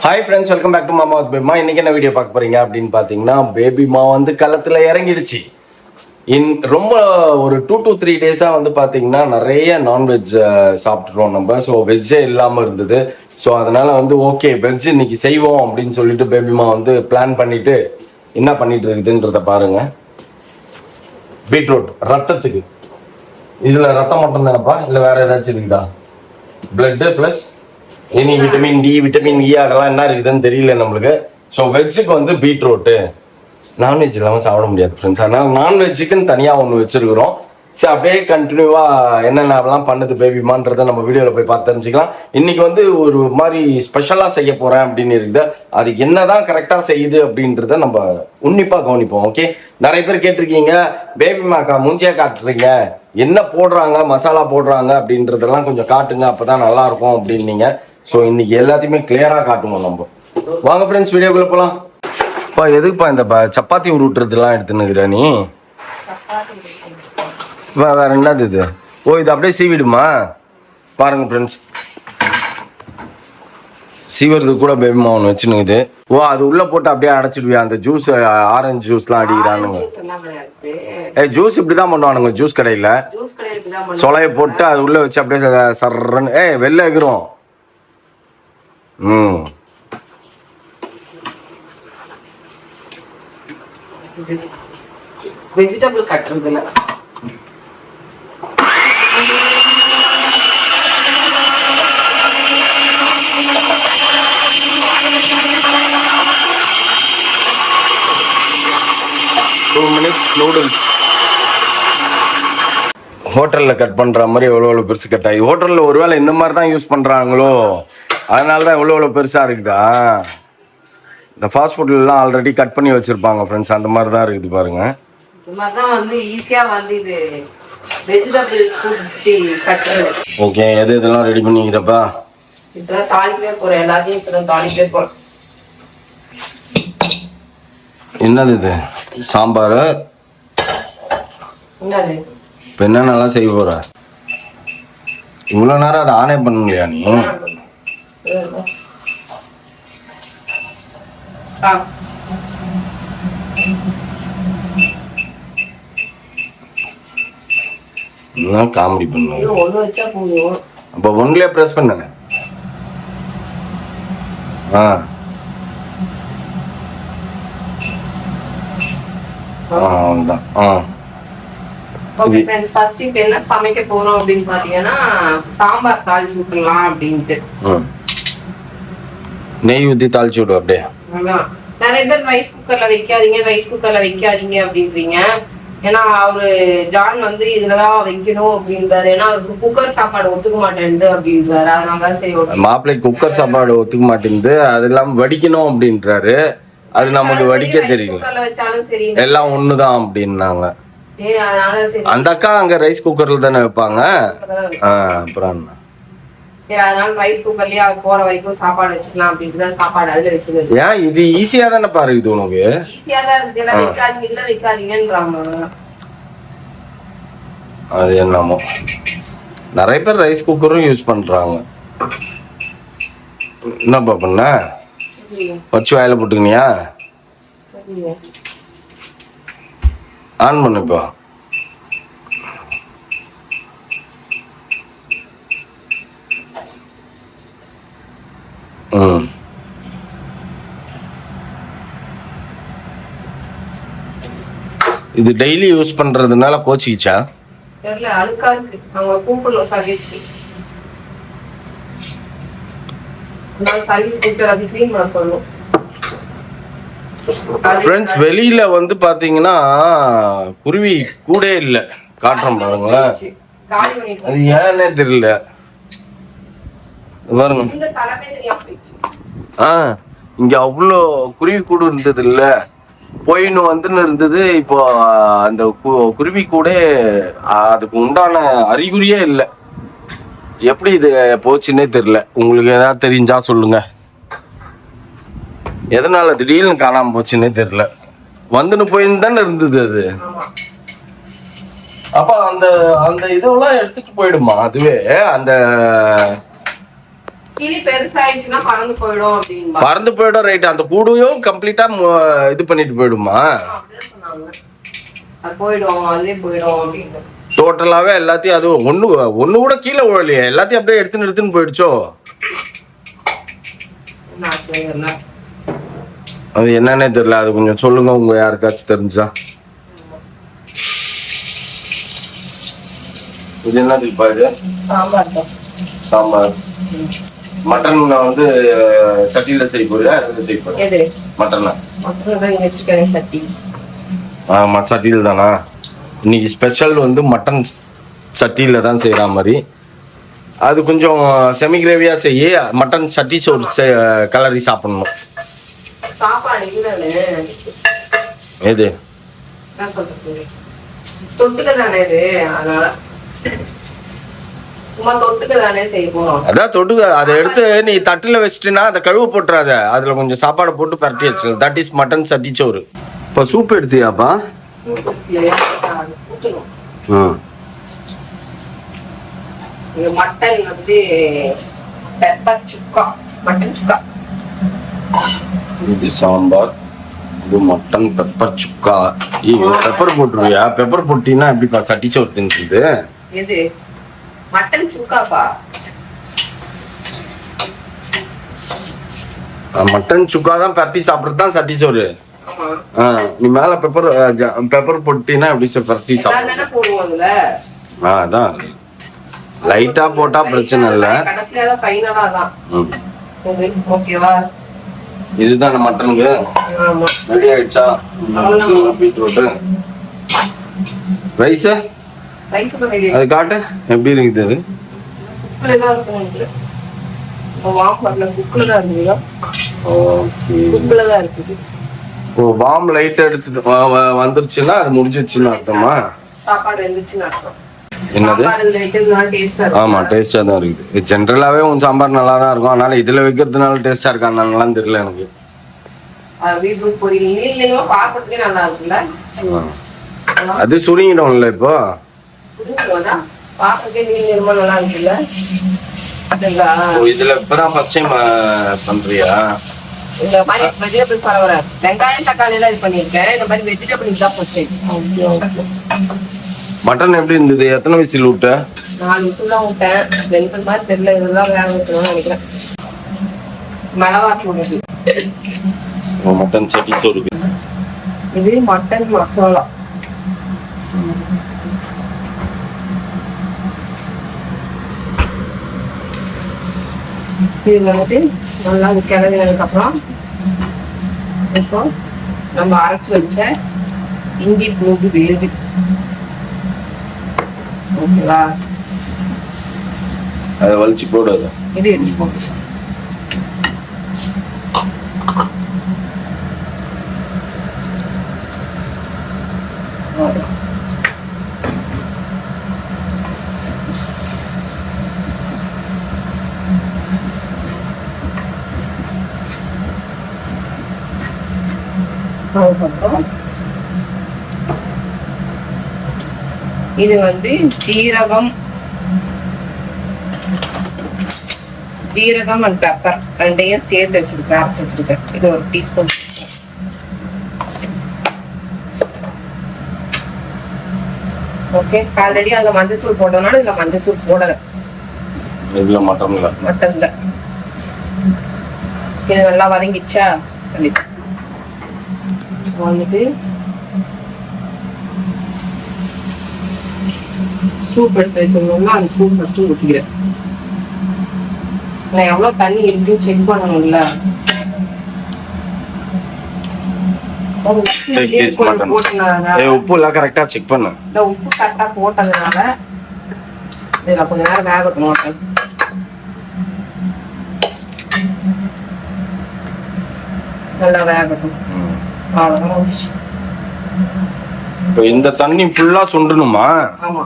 Hi friends, welcome back to mama with Babyma. இன்றைக்கி என்ன video பார்க்க போகிறீங்க அப்படின்னு பார்த்தீங்கன்னா, பேபிமா வந்து களத்தில் இறங்கிடுச்சு. ரொம்ப ஒரு 2 to 3 டேஸாக வந்து பார்த்தீங்கன்னா நிறைய நான்வெஜ் சாப்பிட்ருவோம் நம்ம. ஸோ வெஜ்ஜே இல்லாமல் இருந்தது. ஸோ அதனால் வந்து ஓகே வெஜ் இன்னைக்கு செய்வோம் அப்படின்னு சொல்லிட்டு பேபிமா வந்து பிளான் பண்ணிவிட்டு என்ன பண்ணிட்டு இருக்குதுன்றத பாருங்கள். பீட்ரூட் ரத்தத்துக்கு, இதில் ரத்தம் மட்டும் தானப்பா இல்லை வேறு ஏதாச்சும் இருக்குதா? Blood plus any vitamin D, vitamin E அதெல்லாம் என்ன இருக்குதுன்னு தெரியல நம்மளுக்கு. ஸோ வெஜ்ஜுக்கு வந்து பீட்ரூட்டு, நான்வெஜ் இல்லாமல் சாப்பிட முடியாது ஃப்ரெண்ட்ஸ். அதனால் நான்வெஜ்ஜுக்குன்னு தனியாக ஒன்று வச்சுருக்குறோம். சரி, அப்படியே கண்டினியூவாக என்னென்னலாம் பண்ணுது பேபிமான்றதை நம்ம வீடியோவில் போய் பார்த்து தெரிஞ்சுக்கலாம். இன்றைக்கி வந்து ஒரு மாதிரி ஸ்பெஷலாக செய்ய போகிறேன் அப்படின்னு இருக்குது. அது என்ன தான் கரெக்டாக செய்யுது அப்படின்றத நம்ம உன்னிப்பாக கவனிப்போம். ஓகே, நிறைய பேர் கேட்டிருக்கீங்க, பேபிமாக்கா மூஞ்சியாக காட்டுறீங்க, என்ன போடுறாங்க, மசாலா போடுறாங்க அப்படின்றதெல்லாம் கொஞ்சம் காட்டுங்க, அப்போ தான் நல்லாயிருக்கும் அப்படின்னீங்க. ஸோ இன்னைக்கு எல்லாத்தையுமே கிளியராக காட்டுவோம் நம்ம. வாங்க ஃப்ரெண்ட்ஸ், வீடியோக்குள்ளே போகலாம். பா எதுக்குப்பா இந்த சப்பாத்தி உருட்டுறதுலாம் எடுத்துன்னுக்குற நீ? வேற என்னது இது? ஓ, இது அப்படியே சீவிடுமா? பாருங்க ஃப்ரெண்ட்ஸ், சீவறது கூட பேபிமா ஒன்று வச்சுன்னுக்குது. ஓ, அது உள்ளே போட்டு அப்படியே அடைச்சிடுவியா? அந்த ஜூஸ், ஆரஞ்சு ஜூஸ்லாம் அடிக்கிறானுங்க. ஜூஸ் இப்படி தான் பண்ணுவானுங்க ஜூஸ் கடையில். சொலையை போட்டு அது உள்ளே வச்சு அப்படியே சர்றன்னு வெளில வைக்கிறோம். வெஜிடபிள் கட்டுறதுல நூடுல்ஸ் ஹோட்டலில் கட் பண்ணுற மாதிரி எவ்வளோ பெருசு கட் ஆகி, ஹோட்டலில் ஒருவேளை இந்த மாதிரி தான் யூஸ் பண்ணுறாங்களோ, அதனால தான் எவ்வளோ பெருசாக இருக்குதா. இந்த ஃபாஸ்ட் ஃபுட்லாம் ஆல்ரெடி கட் பண்ணி வச்சுருப்பாங்க ஃப்ரெண்ட்ஸ், அந்த மாதிரி தான் இருக்குது பாருங்கள். இந்த மாதிரி தான் வந்து ஈஸியாக வந்து இது வெஜிடபிள் ஃபுட்டி கட்டுறது. ஓகே, இதெல்லாம் ரெடி பண்ணிக்கிறப்பா? இதெல்லாம் தாளிக்கவே போகிறேன், எல்லாத்தையும் இப்போ தாளிக்கவே போகிறேன். என்னது இது? சாம்பார். என்னது இப்போ என்னென்னலாம் செய்ய போகிற? இவ்வளோ நேரம் அதை ஆனே பண்ணலையா நீ? என்ன காமெடி பண்ணுங்க? ஒன்று வச்சா போதும். அப்போ ஒன்றிலே ப்ரெஸ் பண்ணுங்க. ஓகே ஃப்ரெண்ட்ஸ், ஃபர்ஸ்ட் இப்போ என்ன சமைக்க போறோம் அப்படின்னு பார்த்தீங்கன்னா, சாம்பார் தாளிச்சு விட்டுலாம் அப்படின்ட்டு. நெய் ஊற்றி தாளிச்சு விடு அப்படியே. நிறைய பேர் ரைஸ் குக்கர்ல வைக்காதீங்க அப்படின்றீங்க. ஏன்னா அவரு ஜான் வந்து இதுலதான் வைக்கணும் அப்படின்றாரு. ஏன்னா அவருக்கு குக்கர் சாப்பாடு ஒத்துக்க மாட்டேன்து அப்படின்றாரு. அதனாலதான் சரி, மாப்பிள்ளை குக்கர் சாப்பாடு ஒத்துக்க மாட்டேங்குது, அது இல்லாம வடிக்கணும் அப்படின்றாரு. அது நமக்கு வடிக்க தெரியல, வச்சாலும் சரி எல்லாம் ஒண்ணுதான் அப்படின்னாங்க. சரி, அதனால சரி அந்த அக்கா அங்க ரைஸ் குக்கர்ல தானே வைப்பாங்க. அப்புறம் சரி, அதனால ரைஸ் குக்கர்லயே போற வரைக்கும் சாப்பாடு வச்சுக்கலாம் அப்படின்ட்டு சாப்பாடு அதுல வச்சுக்கிறது. ஏன் இது ஈஸியா தானே பாரு, இது உனக்கு ஈஸியா தான் இருக்கு. எல்லாம் வைக்காதீங்கன்றாங்க. அது என்னமோ நிறைய பேர் ரைஸ் குக்கரும் யூஸ் பண்றாங்க. என்னப்பா பண்ண? வச்சு வாயில போட்டுக்கினியா? ஆன் பண்ணுப்பா. இது டெய்லி யூஸ் பண்றதுனால கோச்சிக்கிச்சா தெரியல, அழுக்கா இருக்கு. அவங்க கூப்பிடணும் சர்வீஸ்க்கு. சர்வீஸ் கூப்பிட்டு அதை க்ளீன் பண்ண சொல்லணும். ஃப்ரெண்ட்ஸ், வெளியில வந்து பாத்தீங்கன்னா குருவி கூட இல்ல, காட்டுறோம் பாருங்களேன். அது ஏன்னே தெரியல பாருங்க. இங்க அவ்வளோ குருவி கூடு இருந்தது இல்ல, போயின்னு வந்துன்னு இருந்தது. இப்போ அந்த குருவி கூட அதுக்கு உண்டான அறிகுறியே இல்லை. எப்படி இது போச்சுன்னே தெரியல. உங்களுக்கு ஏதாவது தெரிஞ்சா சொல்லுங்க, எதனால திடீர்னு காணாம போச்சுன்னே தெரியல. வந்துன்னு போயின்னு தானே இருந்தது அது. அப்ப அந்த அந்த இதெல்லாம் எடுத்துட்டு போயிடுமா அதுவே? அந்த கிளி பெருசாயிடுச்சுன்னா பறந்து போயிடும் அப்படின்பா. பறந்து போயிடும் ரைட். அந்த கூடையும் கம்ப்ளீட்டா இது பண்ணிட்டு போயிடுமா? அப்படிதான் சொன்னாங்க. அது போயிடும், அதுவே போயிடும் அப்படின்னு. டோட்டலாவே எல்லாத்தையும் அது ஒண்ணு கூட கீழே விழலையே, எல்லாத்தையும் அப்படியே எடுத்துன்னு போயிடுச்சோ? அது என்னன்னே தெரியல. அது கொஞ்சம் சொல்லுங்க, உங்க யாருக்காச்சும் தெரிஞ்சா. இது என்னது இப்ப? இது சாம்பார். மட்டன் வந்து சட்டியில செய்ய போறியா? செய்ய போறியா மட்டனா? சட்டி. ஆமா, சட்டியில் தானா? இன்னைக்கு ஸ்பெஷல் வந்து மட்டன் சட்டியில தான் செய்யற மாதிரி. அது கொஞ்சம் செமி கிரேவியா செய்ய மட்டன் சட்டி சோறு கலரி சாப்பிடணும். சாப்பாடு எது தொட்டுக்க தானே இது, அதனால சும்மா தொட்டுக்க தானே செய்ய போறோம். அதான் தொட்டுக்க. அதை எடுத்து நீ தட்டுல வச்சிட்டுனா அதை கழுவு போட்டுறாத, அதுல கொஞ்சம் சாப்பாடை போட்டு பரட்டி வச்சு. தட் இஸ் மட்டன் சட்டி சோறு. இப்போ சூப் எடுத்தியாப்பா? மட்டன் வந்து பெப்பர் சுக்கா, மட்டன் சுக்கா. இது சாம்பார், இது மட்டன் பெப்பர் சுக்கா. பெப்பர் போட்டுருவியா? பெப்பர் போட்டீங்கன்னா எப்படிப்பா சட்டி சோறு தின்னுது? எது மட்டன் சுக்காப்பா? மட்டன் சுக்கா தான் பரட்டி சாப்பிட்றது தான் சட்டி சோறு. நீ மேல பெப்பர் போட்டீங்கன்னா எப்படி பரட்டி சாப்பிடுவோம்? அதான் லைட்டா போட்டா பிரச்சனை இல்ல. இதுதான் மட்டனுக்கு ரெடி ஆயிடுச்சா? பீட்ரூட் ரைஸ் அது காட்டு எப்படி இருக்குது? அது வார்ம் லைட் எடுத்துட்டு வந்துருச்சுன்னா அது முடிஞ்சிருச்சுன்னு அர்த்தமா? என்னது? ஆமா, டேஸ்டா தான் இருக்குது. ஜென்ரலாவே உன் சாம்பார் நல்லா தான் இருக்கும். அதனால இதுல வைக்கிறதுனால டேஸ்டா இருக்கான்னு தெரியல எனக்கு. அது சுருங்கிடும்ல இப்போ. இதுல இப்பதான் ஃபர்ஸ்ட் டைம் பண்றியா? இந்த மாதிரி வெஜிடபிள்ஸ் வராது. வெங்காயம் தக்காளி எல்லாம் இது பண்ணிருக்கேன். இந்த மாதிரி வெஜிடபிள்ஸ் தான் ஃபர்ஸ்ட் டைம். மட்டன் எப்படி இருந்தது? எத்தனை விசில் விட்ட? 4 விசில் தான் விட்டேன். வெந்தது மாதிரி தெரியல. இதெல்லாம் வேக வைக்கணும்னு நினைக்கிறேன். மிளகாத்தூள். மட்டன் சட்டி சோறு. இது மட்டன் மசாலா. இது வந்துட்டு நல்லா கிளறினதுக்கு அப்புறம் இப்போ நம்ம அரைச்சு வச்ச இஞ்சி பூண்டு விழுது. ஓகேவா? அதை வலிச்சு போடாது. இது எடுத்து போட்டு இது வந்து ஜீரகம் அண்ட் பெப்பர் ரெண்டையும் சேர்த்து வச்சிருக்கேன். இது 1 டீஸ்பூன். ஓகே, ஆல்ரெடி அதுல மஞ்சத்தூள் போட்டதுனால இதுல மஞ்சத்தூள் போடல. இதுல மட்டன்ல இது நல்லா வதங்கிச்சா? வந்துட்டு சூப் எடுத்து வச்சிருந்தோம்னா அந்த சூப் ஃபர்ஸ்ட் ஊற்றிக்கிறேன். நான் எவ்வளவு தண்ணி இருக்குன்னு செக் பண்ணணும்ல. உப்பு எல்லாம் கரெக்டா செக் பண்ணு. இந்த உப்பு கரெக்டா போட்டதுனால இதுல கொஞ்ச நேரம் வேகட்டும். மாட்டேன் நல்லா வேகட்டும். இந்த தண்ணி ஃபுல்லா சுண்டணுமா? ஆமா.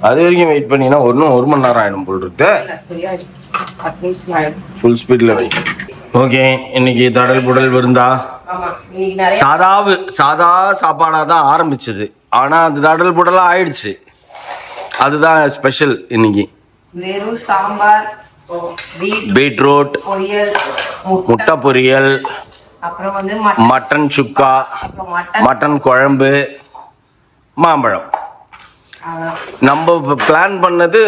அது வரைக்கும் வெயிட் பண்ணினா 1 மணி நேரம் ஆயிடும் போல் இருக்கு. ஃபுல் ஸ்பீட்ல வை. ஓகே, இன்னைக்கு தடல் புடல் விருந்தா? சாதா சாப்பாடா தான் ஆரம்பிச்சது. ஆனா அது தடல் புடலா ஆயிடுச்சு. அதுதான் ஸ்பெஷல் இன்னைக்கு. வெறும் சாம்பார், பீட்ரூட் பொரியல், முட்டை பொரியல், அப்புறம் வந்து மட்டன் சுக்கா, அப்புறம் மட்டன் குழம்பு, மாம்பழம். நம்ம பிளான் பண்ணது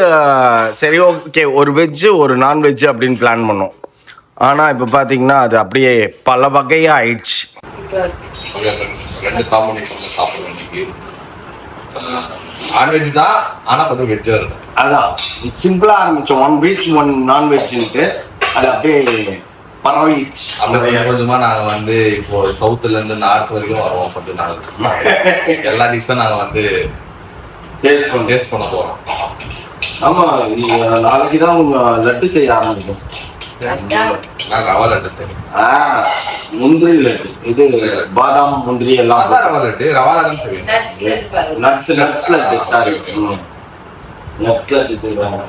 சரி ஓகே, ஒரு வெஜ்ஜு ஒரு நான்வெஜ்ஜு அப்படின்னு பிளான் பண்ணோம். ஆனால் இப்போ பார்த்தீங்கன்னா அது அப்படியே பல வகையாக ஆயிடுச்சு. ரெண்டு காம்பினேஷன் சாப்பிடுவோம் இன்னைக்கு. நான்வெஜ் தான், ஆனால் கொஞ்சம் வெஜ்ஜாக இருக்கும். அதான் சிம்பிளாக ஆரம்பித்தோம், 1 வெஜ் 1 நான்வெஜ்ன்ட்டு அது அப்படியே பரவிடுச்சு. அப்படியே கொஞ்சம் கொஞ்சமாக நாங்கள் வந்து இப்போ சவுத்துலேருந்து நார்த் வரைக்கும் வருவோம். கொஞ்சம் நாள் எல்லா டிஷ்ஷும் நாங்கள் வந்து டேஸ்ட் பண்ண போகிறோம். ஆமாம், நாளைக்கு தான் உங்கள் லட்டு செய்ய ஆரம்பிக்கும். நான் ரவா லட்டு செய்வேன். முந்திரி லட்டு, இது பாதாம் முந்திரி எல்லாம் அதான் ரவா லட்டு செய்வேன். Nuts laddu, sorry, nuts laddu செய்வாங்க.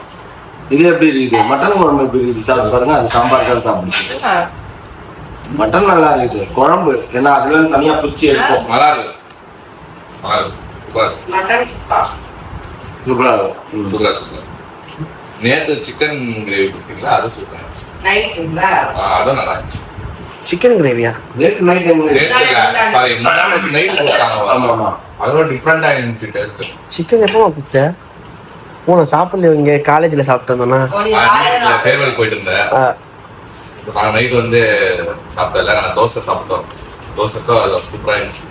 இது எப்படி இருக்குது? மட்டன் குழம்பு எப்படி இருக்குது? சாப்பிட்டு பாருங்க. அது சாம்பார் தான் சாப்பிடுச்சு. மட்டன் நல்லா இருக்குது, குழம்பு ஏன்னா அதுல தனியா பிரிச்சு எடுப்போம். நல்லா இருக்கு. சூப்பரா இருக்கும். சூப்பரா சூப்பர். நேற்று சிக்கன் கிரேவி கொடுத்தீங்களா? அது சூப்பர். அதுவும் நல்லா இருந்துச்சு. சிக்கன் கிரேவியா? நேற்று நைட் நைட் கொடுத்தாங்க. அதோட டிஃப்ரெண்டா இருந்துச்சு டேஸ்ட். சிக்கன் எப்போ கொடுத்த? நான் சாப்பிடல, இங்க காலேஜ்ல சாப்பிட்டு வந்தோம்னா ஃபேர்வெல் போயிட்டு இருந்தேன். நாங்கள் நைட் வந்து சாப்பிட்டல, நாங்கள் தோசை சாப்பிட்டோம். தோசைக்கும் அது சூப்பராக இருந்துச்சு.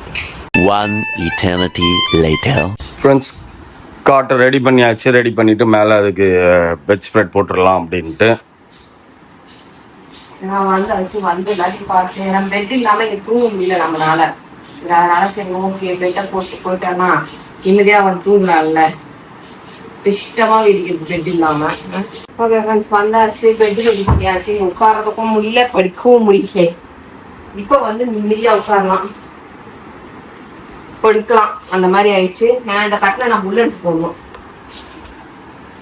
One eternity later. ஃப்ரெண்ட்ஸ், காட்டை ரெடி பண்ணியாச்சு. ரெடி பண்ணிட்டு மேலே அதுக்கு வெஜ் ஸ்ப்ரெட் போட்டுடலாம் அப்படின்ட்டு. நான் வந்து எல்லாத்தையும் பார்த்தேன். நம்ம பெட் இல்லாம இங்க தூங்க முடியல நம்மளால. அதனால சரி ஓகே பெட்டை போயிட்டோம்னா நிம்மதியா வந்து தூங்கலாம்ல, இஷ்டமா இருக்குது பெட் இல்லாம. ஓகே ஃப்ரெண்ட்ஸ், வந்தாச்சு. பெட்டு ரெடி பண்ணியாச்சு. உட்கார்றதுக்கும் முடியல, படிக்கவும் முடியல. இப்போ வந்து நிம்மதியா உட்காரலாம், படுக்கலாம், அந்த மாதிரி ஆயிடுச்சு. நான் இந்த கட்டில நான் உள்ள எடுத்து போடணும்.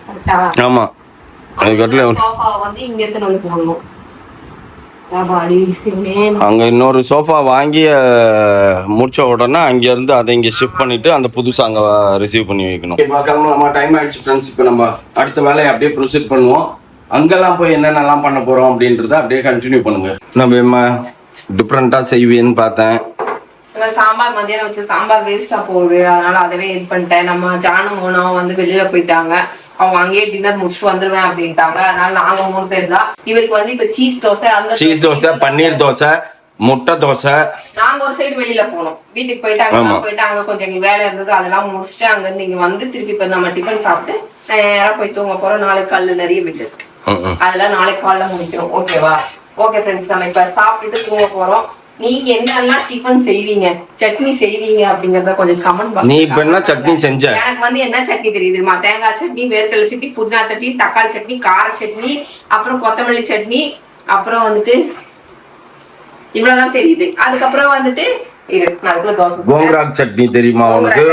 கரெக்டா? ஆமா, அது கட்டில சோஃபா வந்து இங்க எடுத்துட்டு வந்து போடணும். அங்க இன்னொரு சோஃபா வாங்கி முடிச்ச உடனே அங்க இருந்து அதை இங்க ஷிஃப்ட் பண்ணிட்டு அந்த புதுசா அங்க ரிசீவ் பண்ணி வைக்கணும். நம்ம டைம் ஆயிடுச்சு ஃப்ரெண்ட்ஸ். இப்போ நம்ம அடுத்த வேலையை அப்படியே ப்ரொசீட் பண்ணுவோம். அங்கெல்லாம் போய் என்னென்னலாம் பண்ண போறோம் அப்படின்றத அப்படியே கண்டினியூ பண்ணுங்க. நம்ம டிஃப்ரெண்டா செய்வேன்னு பார்த்தேன். சாம்பார் மதியானம் வச்சு சாம்பார் வேஸ்டா போகுது, அதனால அதவே இது பண்ணிட்டேன். நம்ம ஜானும் மோனும் வந்து வெளியில போயிட்டாங்க. அவங்க அங்கேயே டின்னர் முடிச்சுட்டு வந்துருவேன் அப்படின்ட்டாங்க. அதனால நாங்க 3 பேர் தான். இவருக்கு வந்து இப்ப சீஸ் தோசை, அந்த சீஸ் தோசை, பன்னீர் தோசை, முட்டை தோசை. நாங்க ஒரு சைடு வெளியில போனோம். வீட்டுக்கு போயிட்டு அங்க கொஞ்சம் இங்க வேலை இருந்தது, அதெல்லாம் முடிச்சுட்டு அங்க இருந்து இங்க வந்து திருப்பி இப்ப நம்ம டிஃபன் சாப்பிட்டு நேரா போய் தூங்க போறோம். நாளைக்கு காலைல நிறைய வீட்டு இருக்கு, அதெல்லாம் நாளைக்கு காலைல முடிக்கிறோம். ஓகேவா? ஓகே ஃப்ரெண்ட்ஸ், நம்ம இப்ப சாப்பிட்டுட்டு தூங்க போறோம். நீங்க என்னெல்லாம் டிஃபன் செய்வீங்க, சட்னி செய்வீங்க அப்படிங்கறத கொஞ்சம் கமெண்ட் பாக்ஸ்ல. நீ இப்ப என்ன சட்னி செஞ்ச? எனக்கு வந்து என்ன சட்னி தெரியுதுமா? தேங்காய் சட்னி, வேர்க்கடலை சட்னி, புதினா சட்னி, தக்காளி சட்னி, கார சட்னி, அப்புறம் கொத்தமல்லி சட்னி, அப்புறம் வந்துட்டு இவ்வளவுதான் தெரியுது. அதுக்கப்புறம் வந்துட்டு கோங்கராக் சட்னி தெரியுமா உனக்கு?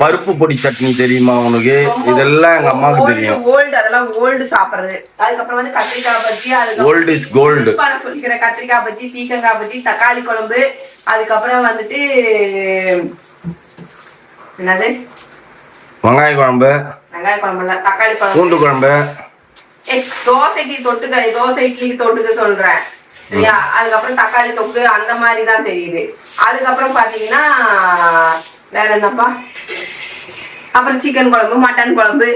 பருப்பு பொடி சட்னி தெரியுமா உனக்கு? இதெல்லாம் எங்க அம்மாவுக்கு தெரியும். ஓல்டு, அதெல்லாம் ஓல்டு சாப்பிடுறது. அதுக்கப்புறம் வந்து கத்திரிக்காய் பஜ்ஜி, ஓல்டு இஸ் கோல்டு. சொல்லிக்கிற கத்திரிக்காய் பஜ்ஜி, பீக்கங்காய் பஜ்ஜி, தக்காளி குழம்பு, அதுக்கப்புறம் வந்துட்டு என்னது வெங்காய குழம்பு, தக்காளி குழம்பு, பூண்டு குழம்பு. தோசைக்கு தொட்டுக்க சொல்றேன் சரியா? அதுக்கப்புறம் தக்காளி தொக்கு, அந்த மாதிரி தான் தெரியுது. அதுக்கப்புறம் பாத்தீங்கன்னா வேற என்னப்பா, அப்புறம் சிக்கன் குழம்பு, மட்டன் குழம்பு,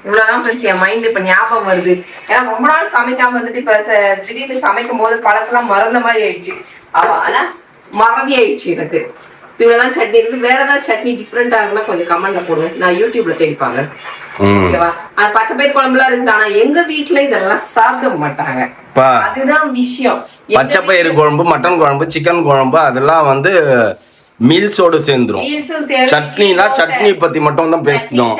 இவ்வளவுதான் ஃப்ரெண்ட்ஸ் என் மைண்ட் இப்ப ஞாபகம் வருது. ஏன்னா ரொம்ப நாள் சமைக்காம வந்துட்டு இப்ப திடீர்னு சமைக்கும் போது பழசெல்லாம் மறந்த மாதிரி ஆயிடுச்சு. ஆனா மறதி ஆயிடுச்சு எனக்கு. இவ்வளவுதான் சட்னி இருக்கு. வேற ஏதாவது சட்னி டிஃப்ரெண்டா இருக்குன்னா கொஞ்சம் கமெண்ட்ல போடுங்க, நான் யூடியூப்ல தேடிப்பாங்க. ஓகேவா? பச்சை பயிர் குழம்புலாம் இருக்குது, ஆனா எங்க வீட்டுல இதெல்லாம் சாப்பிட மாட்டாங்க. அதுதான் விஷயம். பச்சை பயிறு குழம்பு, மட்டன் குழம்பு, சிக்கன் குழம்பு அதெல்லாம் வந்து மீல்ஸோட சேர்ந்துரும். சட்னினா சட்னி பத்தி மட்டும் தான் பேசணும்.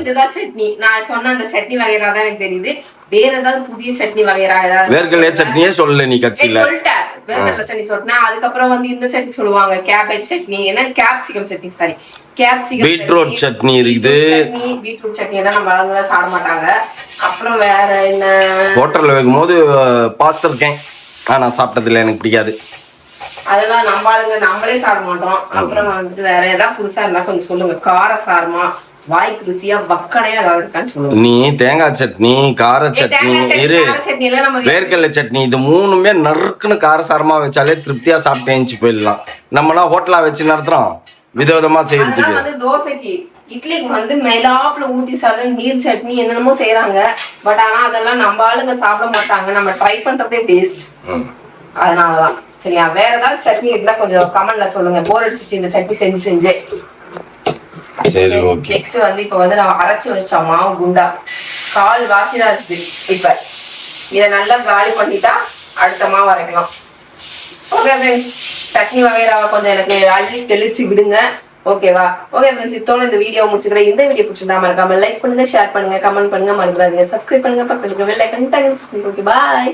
இதுதான் சட்னி. நான் சொன்ன அந்த சட்னி வகைரா தான் எனக்கு தெரியுது. வேற ஏதாவது புதிய சட்னி வகைரா ஏதாவது? வேர்க்கடலை சட்னியே சொல்லல நீ கட்சியில. சொல்லிட்டேன், வேர்க்கடலை சட்னி சொல்லிட்டேன். அதுக்கப்புறம் வந்து இந்த சட்னி சொல்லுவாங்க, கேபேஜ் சட்னி, என்ன capsicum chutney, sorry capsicum, beetroot chutney இருக்குது. பீட்ரூட் சட்னி தான் நம்ம ஆளுங்க சாப்பிட மாட்டாங்க. அப்புறம் வேற என்ன? ஹோட்டல்ல வைக்கும் போது பார்த்துருக்கேன், நான் சாப்பிட்டதில்ல, எனக்கு பிடிக்காது. அதெல்லாம் நம்ம ஆளுங்க நம்மளே சாப்பிட மாட்டோம். அப்புறம் வந்துட்டு வேற ஏதாவது புதுசா இருந்தா கொஞ்சம் சொல்லுங்க. கார சாரமா, வாய்க்கு ருசியா வக்கனையா ஏதாவது இருக்கான்னு சொல்லுங்க. நீ தேங்காய் சட்னி, கார சட்னி, சட்னி எல்லாம் நம்ம வேர்க்கடலை சட்னி, இது மூணுமே நறுக்குன்னு காரசாரமா வச்சாலே திருப்தியா சாப்பிட்டு எழுந்து போயிடலாம். நம்மனா ஹோட்டலா வச்சு நடத்துறோம் விதவிதமா செய்யறதுக்கு. வந்து தோசைக்கு இட்லிக்கு வந்து மேலாப்புல ஊத்தி சாதம் நீர் சட்னி என்னென்னமோ செய்யறாங்க. பட் ஆனா அதெல்லாம் நம்ம ஆளுங்க சாப்பிட மாட்டாங்க. நம்ம ட்ரை பண்றதே வேஸ்ட். அதனாலதான். சரியா, வேற ஏதாவது சட்னி இருந்தா கொஞ்சம் கமெண்ட்ல சொல்லுங்க. போர் அடிச்சிச்சு இந்த சட்னி செஞ்சு. சரி, ஓகே. நெக்ஸ்ட் வந்து இப்ப வந்து நம்ம அரைச்சு வச்சோம் மாவு குண்டா கால் வாசிதான் இருக்கு. இப்ப இதை நல்லா காலி பண்ணிட்டா அடுத்த மாவு அரைக்கலாம். ஓகே ஃப்ரெண்ட்ஸ், சட்னி வகைராவை கொஞ்சம் எனக்கு அள்ளி தெளிச்சு விடுங்க. ஓகேவா? ஓகே ஃப்ரெண்ட்ஸ், இதோட இந்த வீடியோ முடிச்சுக்கிறேன். இந்த வீடியோ பிடிச்சிருந்தா மறக்காம லைக் பண்ணுங்க, ஷேர் பண்ணுங்க, கமெண்ட் பண்ணுங்க, மறந்துடாதீங்க, சப்ஸ்கிரைப் பண்ணுங்க, பக்கத்துல இருக்க பெல் ஐகான் டக். ஓகே, பாய்.